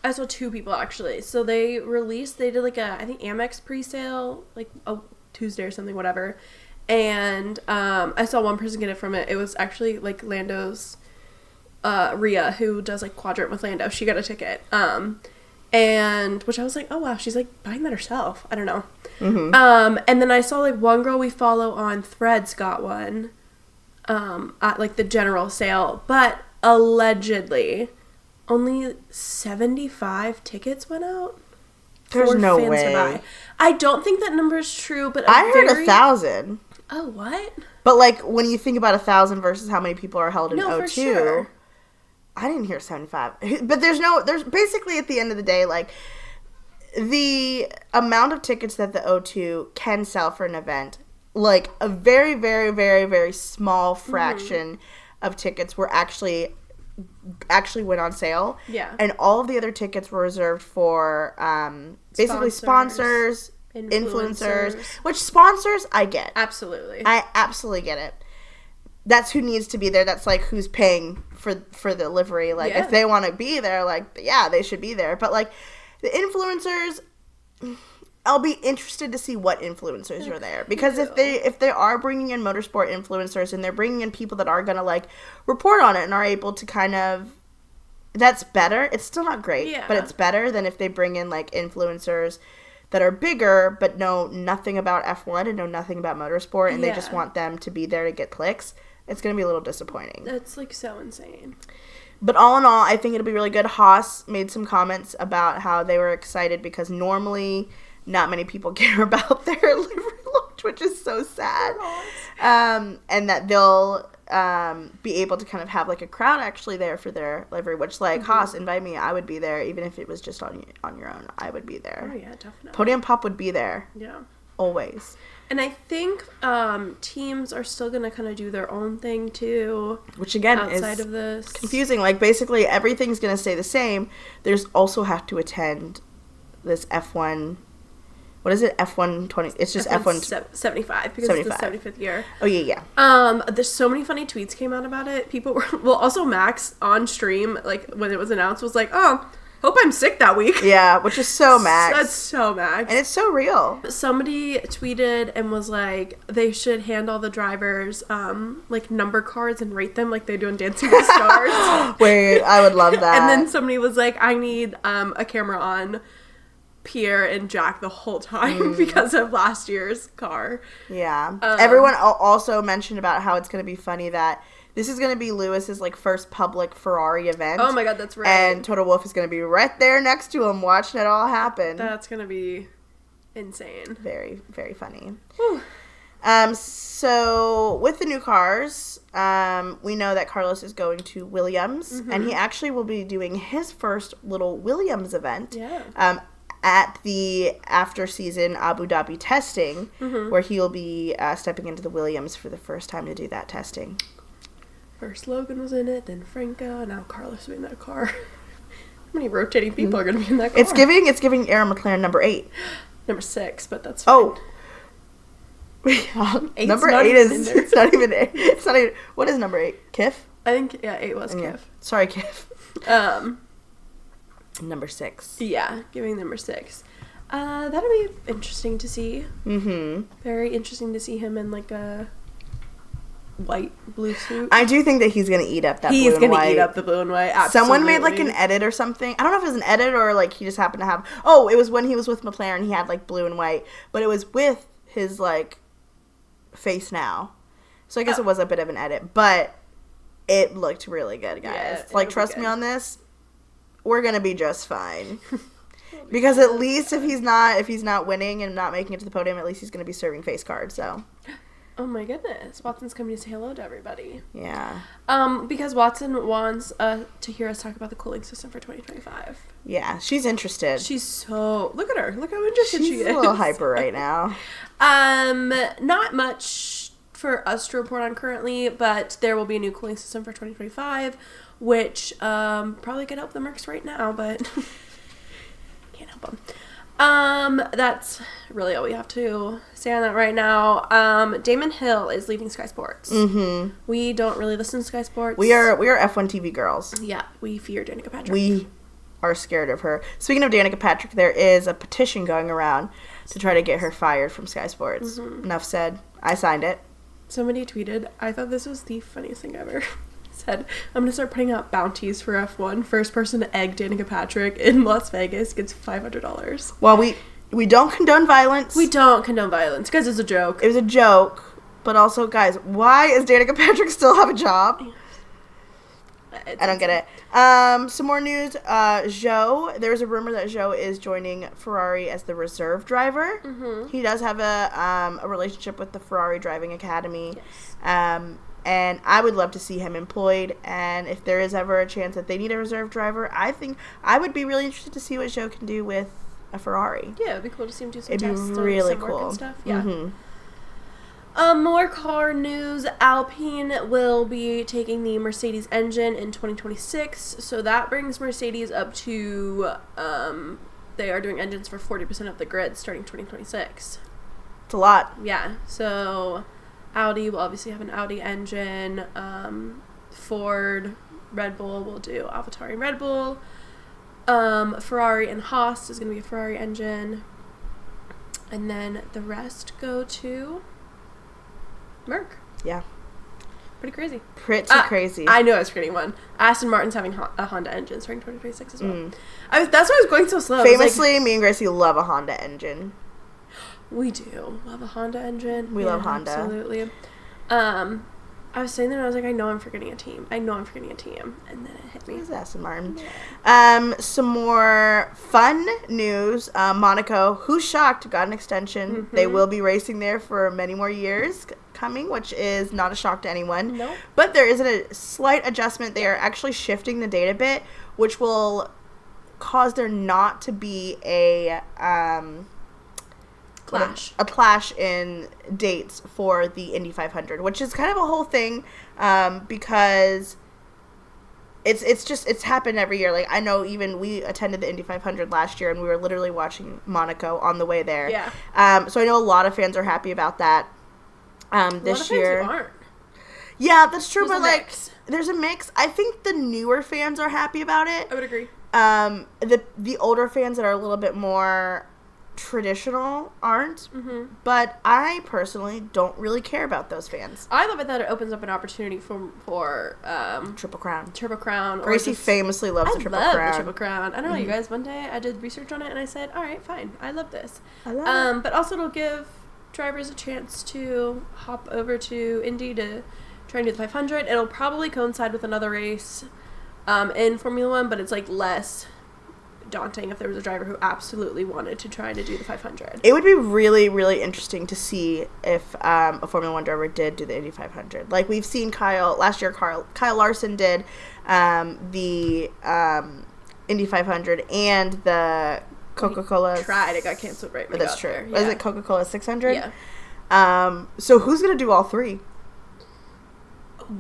I saw two people, actually. So they did, like, I think Amex pre-sale, like, a Tuesday or something, whatever. And I saw one person get it from it. It was actually, like, Lando's Rhea, who does, like, Quadrant with Lando. She got a ticket. And, which I was like, oh, wow, she's, like, buying that herself. I don't know. And then I saw, like, one girl we follow on Threads got one at, like, the general sale. But allegedly, only 75 tickets went out. There's no way. I don't think that number is true, but I heard 1,000. Oh, what? But, like, when you think about 1,000 versus how many people are held in O2, for sure. I didn't hear 75. But there's basically, at the end of the day, like, the amount of tickets that the O2 can sell for an event, like, a very, very, very, very small fraction of tickets were actually went on sale. Yeah. And all of the other tickets were reserved for, basically sponsors, influencers, which sponsors I get. Absolutely. I absolutely get it. That's who needs to be there. That's like who's paying for the livery. Like if they want to be there, like yeah, they should be there. But like the influencers, I'll be interested to see what influencers are there, because if they are bringing in motorsport influencers and they're bringing in people that are gonna like report on it and are able to kind of, that's better. It's still not great, but it's better than if they bring in like influencers that are bigger but know nothing about F1 and know nothing about motorsport, and they just want them to be there to get clicks. It's going to be a little disappointing. That's like so insane. But all in all, I think it'll be really good. Haas made some comments about how they were excited because normally not many people care about their livery launch, which is so sad. And that they'll be able to kind of have like a crowd actually there for their livery, which like Haas, invite me, I would be there, even if it was just on your own. I would be there. Oh yeah, definitely. Podium Pop would be there. Yeah. Always. And I think teams are still going to kind of do their own thing too. Which again outside of this confusing. Like basically everything's going to stay the same. There's also have to attend this F1. What is it? F1 20. It's just F1 75 because 75. It's the 75th year. Oh yeah. There's so many funny tweets came out about it. People were also Max on stream like when it was announced was like, "Oh, hope I'm sick that week." Yeah, which is so Max. That's so Max. And it's so real. Somebody tweeted and was like, they should hand all the drivers like number cards and rate them like they do in Dancing with the Stars. Wait, I would love that. And then somebody was like, I need a camera on Pierre and Jack the whole time because of last year's car. Yeah. Everyone also mentioned about how it's going to be funny that this is going to be Lewis's like first public Ferrari event. Oh my god, that's right. And Toto Wolff is going to be right there next to him watching it all happen. That's going to be insane. Very, very funny. Whew. So with the new cars, we know that Carlos is going to Williams, and he actually will be doing his first little Williams event. Yeah. At the after-season Abu Dhabi testing, where he'll be stepping into the Williams for the first time to do that testing. First Logan was in it, then Franco, and now Carlos will be in that car. How many rotating people are going to be in that car? It's giving Aaron McLaren number 8. Number 6, but that's fine. Oh. Number 8 is, it's not even 8. It's not even, what is number 8? Kiff? I think, yeah, 8 was Kif. Sorry, Kif. Number 6. Yeah, giving number 6. That'll be interesting to see. Mm-hmm. Very interesting to see him in, like, a white blue suit. I do think that he's going to eat up that blue and white. He's going to eat up the blue and white, absolutely. Someone made, like, an edit or something. I don't know if it was an edit or, like, he just happened to have... Oh, it was when he was with McLaren. He had, like, blue and white. But it was with his, like, face now. So I guess it was a bit of an edit. But it looked really good, guys. Yeah, like, trust me on this. We're going to be just fine. Because at least if he's not winning and not making it to the podium, at least he's going to be serving face cards, so... Oh my goodness. Watson's coming to say hello to everybody. Yeah. Because Watson wants to hear us talk about the cooling system for 2025. Yeah, she's interested. She's so... Look at her. Look how interested she is. She's a little hyper right now. Not much for us to report on currently, but there will be a new cooling system for 2025, which probably could help the Mercs right now, but can't help them. That's really all we have to say on that right now. Damon Hill is leaving Sky Sports. Mm-hmm. We don't really listen to Sky Sports. We are F1 TV girls. Yeah, we fear Danica Patrick. We are scared of her. Speaking of Danica Patrick, there is a petition going around to try to get her fired from Sky Sports. Mm-hmm. Enough said. I signed it. Somebody tweeted, I thought this was the funniest thing ever. Said, I'm gonna start putting out bounties for F1. First person to egg Danica Patrick in Las Vegas gets $500. Well, we don't condone violence. We don't condone violence because it's a joke. It was a joke, but also, guys, why does Danica Patrick still have a job? I don't get it. Some more news. Zhou. There's a rumor that Zhou is joining Ferrari as the reserve driver. Mm-hmm. He does have a relationship with the Ferrari Driving Academy. Yes. And I would love to see him employed. And if there is ever a chance that they need a reserve driver, I think I would be really interested to see what Zhou can do with a Ferrari. Yeah, it'd be cool to see him do some tests. It'd be really cool. Work and stuff. Yeah. Mm-hmm. More car news. Alpine will be taking the Mercedes engine in 2026. So that brings Mercedes up to, they are doing engines for 40% of the grid starting 2026. It's a lot. Yeah. So... Audi will obviously have an Audi engine. Ford, Red Bull will do AlphaTauri and Red Bull. Ferrari and Haas is going to be a Ferrari engine. And then the rest go to Merc. Yeah. Pretty crazy. Pretty crazy. I knew I was forgetting one. Aston Martin's having a Honda engine starting 2026 as well. That's why I was going so slow. Famously, me and Gracie love a Honda engine. We do love a Honda engine. We love Honda. Absolutely. I was saying that and I was like, I know I'm forgetting a team. And then it hit me. It was Aston Martin. Yeah. Some more fun news. Monaco, who's shocked, got an extension. Mm-hmm. They will be racing there for many more years coming, which is not a shock to anyone. Nope. But there is a slight adjustment. They are actually shifting the date a bit, which will cause there not to be a clash in dates for the Indy 500, which is kind of a whole thing, because it's happened every year. Like, I know even we attended the Indy 500 last year and we were literally watching Monaco on the way there. Yeah. So I know a lot of fans are happy about that. This year. A lot of fans aren't. Yeah, that's true. But like, there's a mix. I think the newer fans are happy about it. I would agree. The older fans that are a little bit more traditional aren't, but I personally don't really care about those fans. I love it that it opens up an opportunity for Triple Crown. Gracie famously loves the Triple Crown. I love the Triple Crown. I don't know, you guys, one day I did research on it and I said, all right, fine, I love this. I love it. But also it'll give drivers a chance to hop over to Indy to try and do the 500. It'll probably coincide with another race in Formula One, but it's like less daunting if there was a driver who absolutely wanted to try to do the 500. It would be really, really interesting to see if a Formula One driver did do the Indy 500. Like, we've seen last year Kyle Larson did the Indy 500 and the Coca-Cola. He tried. It got canceled right when That's he got true. there. Was it Coca-Cola 600? Yeah. So who's going to do all three?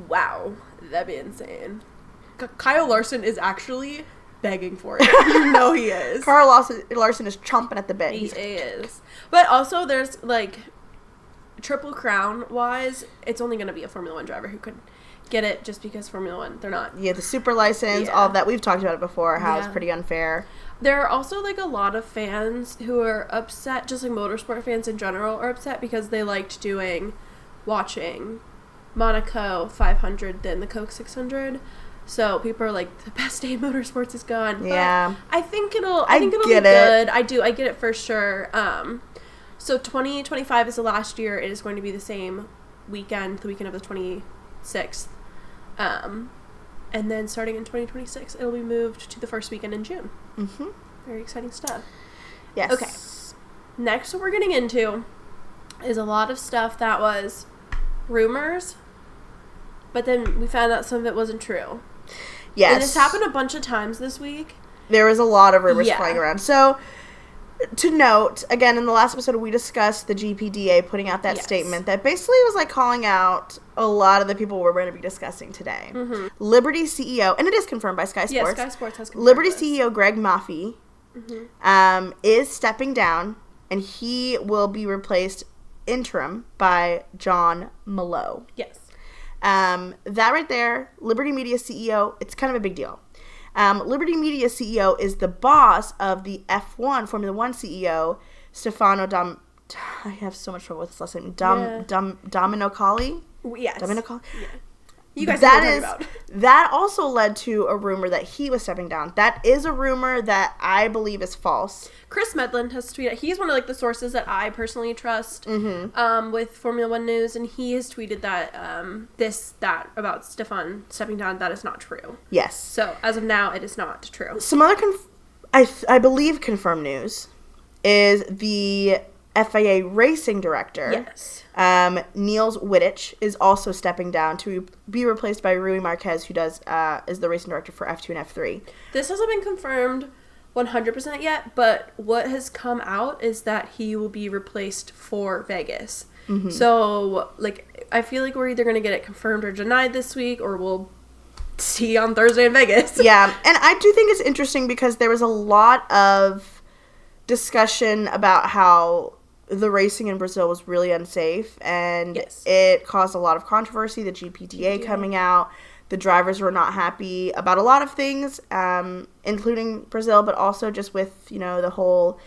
Wow. That'd be insane. Kyle Larson is actually begging for it. You know he is. Carl Larson is chomping at the bit. He is. But also there's, like, Triple Crown wise, it's only going to be a Formula 1 driver who could get it, just because Formula 1, they're not. Yeah, the super license, all of that. We've talked about it before, how it's pretty unfair. There are also, like, a lot of fans who are upset, just like motorsport fans in general are upset because they liked watching Monaco 500 than the Coke 600. So people are like, the best day in motorsports is gone. Yeah. But I think it'll be good. I get it for sure. So 2025 is the last year. It is going to be the same weekend, the weekend of the 26th. And then starting in 2026, it'll be moved to the first weekend in June. Mm-hmm. Very exciting stuff. Yes. Okay. Next, what we're getting into is a lot of stuff that was rumors, but then we found out some of it wasn't true. Yes. And this happened a bunch of times this week. There was a lot of rumors flying around. So, to note, again, in the last episode, we discussed the GPDA putting out that statement that basically was like calling out a lot of the people we're going to be discussing today. Mm-hmm. Liberty CEO, and it is confirmed by Sky Sports. Yes, Sky Sports has confirmed Liberty this. CEO Greg Maffei is stepping down, and he will be replaced interim by John Malone. Yes. That right there, Liberty Media CEO, it's kind of a big deal. Liberty Media CEO is the boss of the F1 Formula 1 CEO, Stefano I have so much trouble with his last name. Dominicali? Yes. Dominicali? Yeah. You guys know what I'm talking about. That also led to a rumor that he was stepping down. That is a rumor that I believe is false. Chris Medland has tweeted. He's one of like the sources that I personally trust with Formula 1 news, and he has tweeted that that about Stefan stepping down, that is not true. Yes. So as of now, it is not true. Some other I believe confirmed news is the FIA racing director. Yes. Niels Wittich is also stepping down to be replaced by Rui Marquez, who is the racing director for F2 and F3. This hasn't been confirmed 100% yet, but what has come out is that he will be replaced for Vegas. Mm-hmm. So, like, I feel like we're either going to get it confirmed or denied this week, or we'll see on Thursday in Vegas. Yeah, and I do think it's interesting because there was a lot of discussion about how the racing in Brazil was really unsafe, and it caused a lot of controversy, the GPDA coming out. The drivers were not happy about a lot of things, including Brazil, but also just with, the whole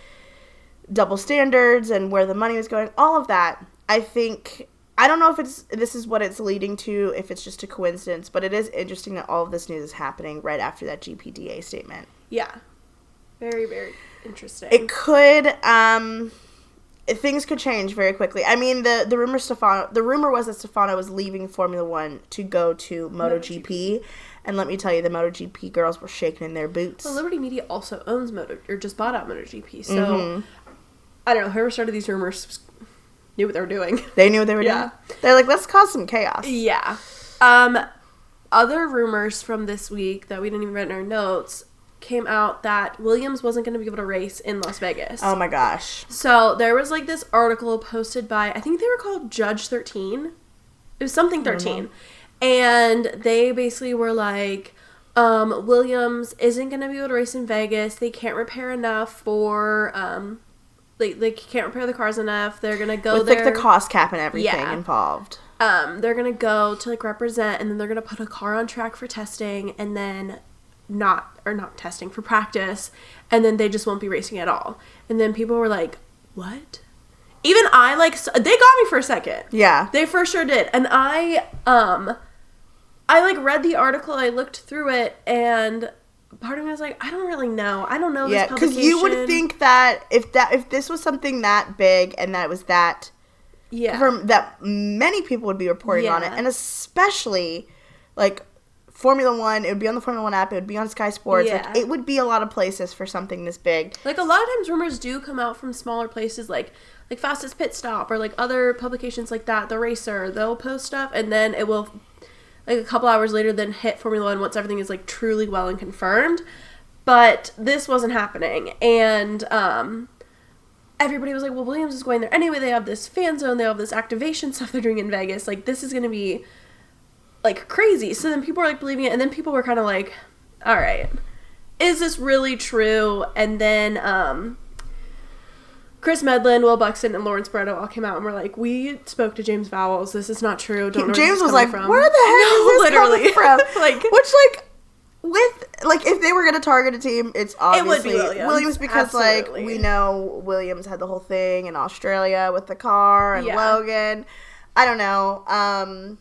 double standards and where the money was going, all of that. I don't know if this is what it's leading to, if it's just a coincidence, but it is interesting that all of this news is happening right after that GPDA statement. Yeah. Very, very interesting. It could, things could change very quickly. I mean, the rumor was that Stefano was leaving Formula 1 to go to MotoGP. And let me tell you, the MotoGP girls were shaking in their boots. Well, Liberty Media also owns just bought out MotoGP. So, I don't know, whoever started these rumors knew what they were doing. They knew what they were doing? They're like, let's cause some chaos. Yeah. Other rumors from this week that we didn't even write in our notes came out that Williams wasn't going to be able to race in Las Vegas. Oh my gosh. So there was like this article posted by, I think they were called Judge 13. It was something 13. And they basically were like, Williams isn't going to be able to race in Vegas. They can't repair enough for, they can't repair the cars enough. They're going to go with, there. Like, the cost cap and everything involved. They're going to go to, like, represent, and then they're going to put a car on track for testing, and then not testing, for practice, and then they just won't be racing at all. And then people were like, what? Even I, like, they got me for a second. Yeah. They for sure did. And I like, read the article, I looked through it, and part of me was like, I don't really know. I don't know this publication. Because you would think that if this was something that big and that it was that that many people would be reporting on it, and especially, like, Formula 1, it would be on the Formula 1 app, it would be on Sky Sports. Yeah. Like, it would be a lot of places for something this big. Like, a lot of times rumors do come out from smaller places, like Fastest Pit Stop, or, like, other publications like that, The Racer, they'll post stuff, and then it will, like, a couple hours later, then hit Formula 1 once everything is, like, truly well and confirmed. But this wasn't happening, and everybody was like, well, Williams is going there anyway, they have this fan zone, they have this activation stuff they're doing in Vegas, like, this is going to be, like, crazy. So then people were, like, believing it, and then people were kind of like, all right, is this really true? And then Chris Medlin, Will Buxton, and Lawrence Barretto all came out and were like, we spoke to James Vowles. This is not true. Don't know where James this is was like, from. where the heck is this literally. coming from? Like, which, like, with, like, if they were going to target a team, it's obviously it would be Williams. because, Absolutely. like, we know Williams had the whole thing in Australia with the car and Logan. I don't know.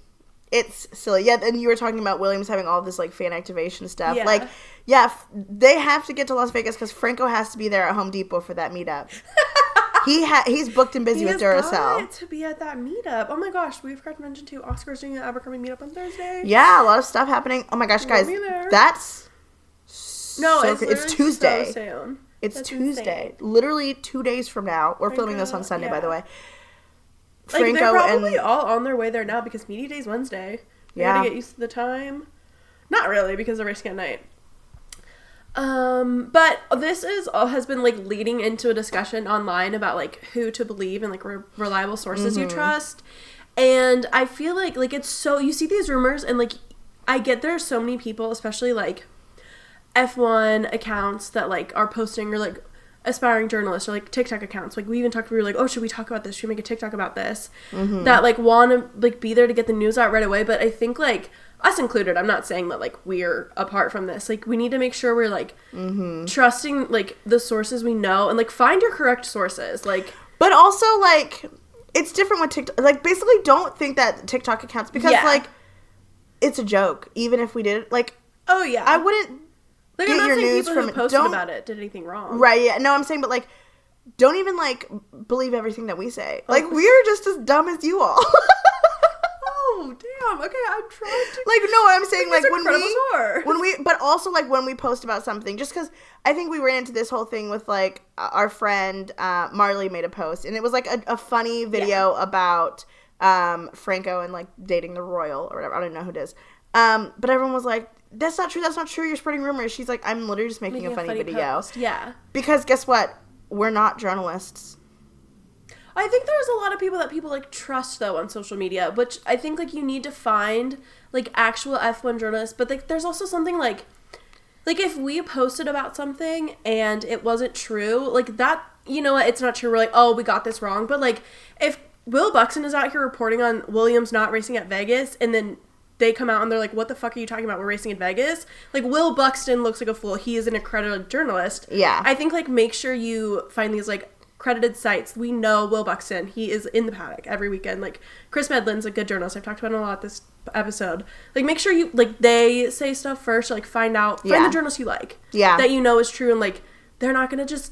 It's silly. Yeah, and you were talking about Williams having all this, like, fan activation stuff. Yeah. Like, yeah, they have to get to Las Vegas because Franco has to be there at Home Depot for that meetup. He's booked and busy with Duracell. He has got to be at that meetup. Oh my gosh, we forgot to mention too, Oscar's doing an Abercrombie meetup on Thursday. Yeah, a lot of stuff happening. Oh my gosh, guys, that's it's Tuesday. So soon. It's That's Tuesday. insane. Literally 2 days from now. We're filming this on Sunday, by the way. Like, they're probably all on their way there now because media day's Wednesday. They gotta get used to the time. Not really, because they're racing at night. But this has been, like, leading into a discussion online about, like, who to believe and, like, reliable sources you trust. And I feel like it's so, you see these rumors and, like, I get there are so many people, especially, like, F1 accounts that, like, are posting, or, like, aspiring journalists, or, like, TikTok accounts. Like, we even talked, we were like, oh, should we talk about this? Should we make a TikTok about this? That, like, want to, like, be there to get the news out right away. But I think, like, us included, I'm not saying that, like, we're apart from this. Like, we need to make sure we're, like, trusting, like, the sources we know, and, like, find your correct sources. Like, but also, like, it's different with TikTok. Like, basically, don't think that TikTok accounts, because, like, it's a joke. Even if we did, like, oh, yeah. I wouldn't like, get I'm not your saying news people from who posted about it did anything wrong. Right, yeah. No, I'm saying, but, like, don't even, like, believe everything that we say. Like, we're just as dumb as you all. Oh, damn. Okay, I'm trying to... Like, no, I'm saying, like, when we... But also, like, when we post about something, just because I think we ran into this whole thing with, like, our friend Marley made a post, and it was, like, a funny video about Franco and, like, dating the royal, or whatever. I don't know who it is. But everyone was like, that's not true, you're spreading rumors. She's like, I'm literally just making a funny video. Post. Yeah. Because guess what? We're not journalists. I think there's a lot of people that people, like, trust, though, on social media, which I think, like, you need to find, like, actual F1 journalists. But, like, there's also something, like, if we posted about something and it wasn't true, like, that, you know what, it's not true. We're like, oh, we got this wrong. But, like, if Will Buxton is out here reporting on Williams not racing at Vegas, and then they come out and they're like, what the fuck are you talking about? We're racing in Vegas. Like, Will Buxton looks like a fool. He is an accredited journalist. Yeah. I think, like, make sure you find these, like, credited sites. We know Will Buxton. He is in the paddock every weekend. Like, Chris Medlin's a good journalist. I've talked about him a lot this episode. Like, make sure you, like, they say stuff first. Like, find the journalists you like. Yeah. That you know is true. And, like, they're not going to just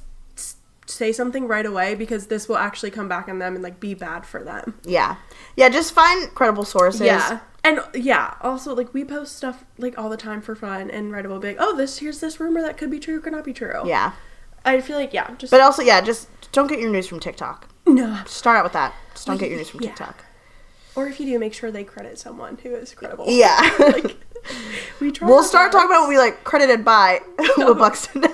say something right away, because this will actually come back on them and, like, be bad for them. Yeah. Yeah, just find credible sources. Yeah. And, yeah, also, like, we post stuff, like, all the time for fun, and right away be like, oh, here's this rumor that could be true, could not be true. Yeah. I feel like, yeah, just... But also, yeah, just don't get your news from TikTok. No. Start out with that. Just don't get your news from TikTok. Or if you do, make sure they credit someone who is credible. Yeah. Like, we'll start talking about when we, like, credited by Will Buxton.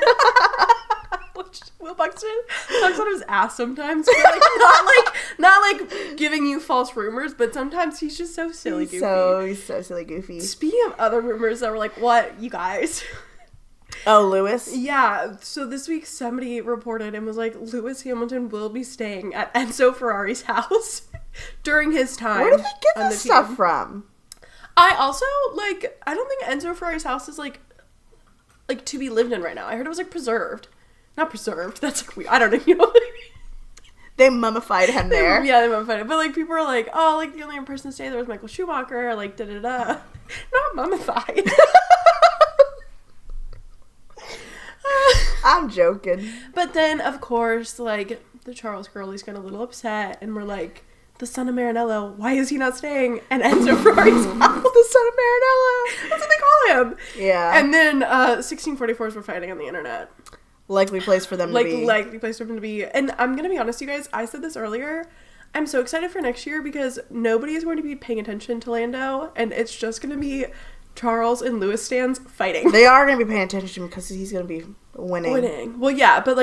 Will Buxton talks on his ass sometimes. But, like, not like giving you false rumors, but sometimes he's just so silly goofy. He's so silly goofy. Speaking of other rumors that were like, what, you guys? Oh, Lewis? Yeah. So this week somebody reported and was like, Lewis Hamilton will be staying at Enzo Ferrari's house during his time. Where did he get this stuff from? I also, like, I don't think Enzo Ferrari's house is, like, to be lived in right now. I heard it was, like, preserved. Not preserved. That's, like, weird. I don't know. They mummified him there. Yeah, they mummified him. But, like, people are like, oh, like, the only person to stay there was Michael Schumacher. Like, da-da-da. Not mummified. I'm joking. But then, of course, like, the Charles girlies got a little upset. And we're like, the son of Maranello, why is he not staying? And Enzo Ferrari's house. The son of Maranello. That's what they call him. Yeah. And then 1644s were fighting on the internet. Likely place for them to be. Likely place for them to be. And I'm going to be honest, you guys, I said this earlier. I'm so excited for next year because nobody is going to be paying attention to Lando. And it's just going to be Charles and Lewis stands fighting. They are going to be paying attention because he's going to be winning. Well, yeah, but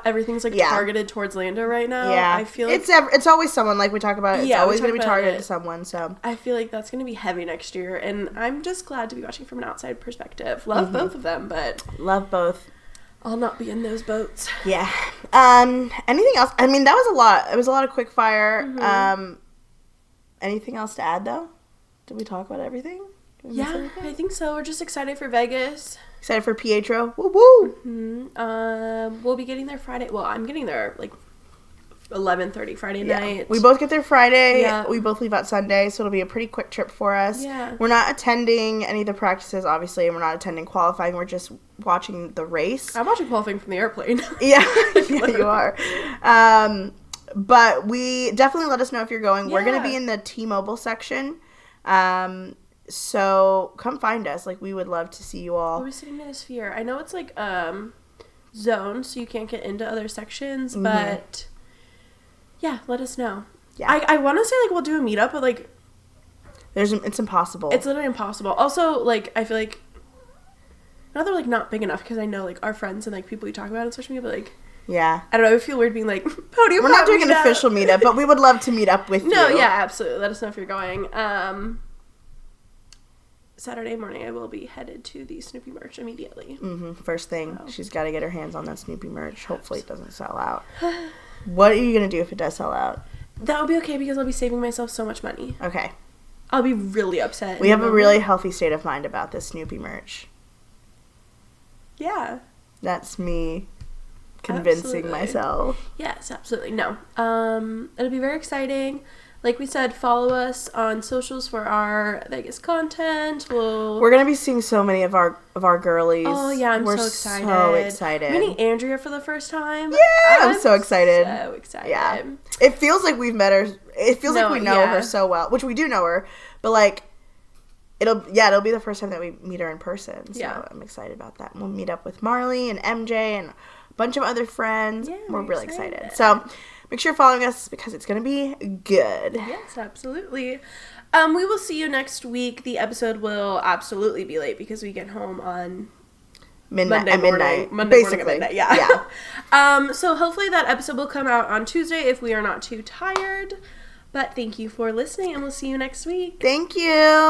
everything's targeted towards Lando right now. Yeah. I feel like it's always someone, like we talk about. It's always going to be targeted to someone. So I feel like that's going to be heavy next year, and I'm just glad to be watching from an outside perspective. Love both of them, but love both. I'll not be in those boats. Yeah. Anything else? I mean, that was a lot. It was a lot of quick fire. Anything else to add, though? Did we talk about everything? Yeah, I think so. We're just excited for Vegas. Excited for Pietro. Woo woo! We'll be getting there Friday. Well, I'm getting there, 11:30 Friday night. We both get there Friday. Yeah. We both leave out Sunday, so it'll be a pretty quick trip for us. Yeah. We're not attending any of the practices, obviously, and we're not attending qualifying. We're just watching the race. I'm watching qualifying from the airplane. Yeah, yeah, you are. But we definitely let us know if you're going. Yeah. We're going to be in the T-Mobile section. So come find us. We would love to see you all. We'll be sitting in a sphere. I know it's zoned, so you can't get into other sections, but yeah, let us know. Yeah. I want to say we'll do a meetup, but it's impossible. It's literally impossible. Also, I feel not that we're not big enough, because I know our friends and people we talk about on social media, but yeah. I don't know, I feel weird being Podium Pop. We're not doing an official meetup, but we would love to meet up with you. No, yeah, absolutely. Let us know if you're going. Saturday morning, I will be headed to the Snoopy merch immediately. First thing, she's got to get her hands on that Snoopy merch. Hopefully it doesn't sell out. What are you going to do if it does sell out? That will be okay, because I'll be saving myself so much money. Okay. I'll be really upset. We have a really healthy state of mind about this Snoopy merch. Yeah. That's me convincing myself. Yes, absolutely. No. It'll be very exciting. Like we said, follow us on socials for our Vegas content. We're gonna be seeing so many of our girlies. Oh yeah, we're so excited. So excited. Meeting Andrea for the first time. Yeah, I'm so excited. So excited. Yeah. It feels like we've met her. It feels like we know her so well, which we do know her, but it'll be the first time that we meet her in person. So yeah. I'm excited about that. We'll meet up with Marley and MJ and a bunch of other friends. Yeah, we're really excited. So make sure you're following us, because it's going to be good. Yes, absolutely. We will see you next week. The episode will absolutely be late, because we get home on midnight. Monday basically. morning at midnight, yeah. So hopefully that episode will come out on Tuesday if we are not too tired. But thank you for listening, and we'll see you next week. Thank you.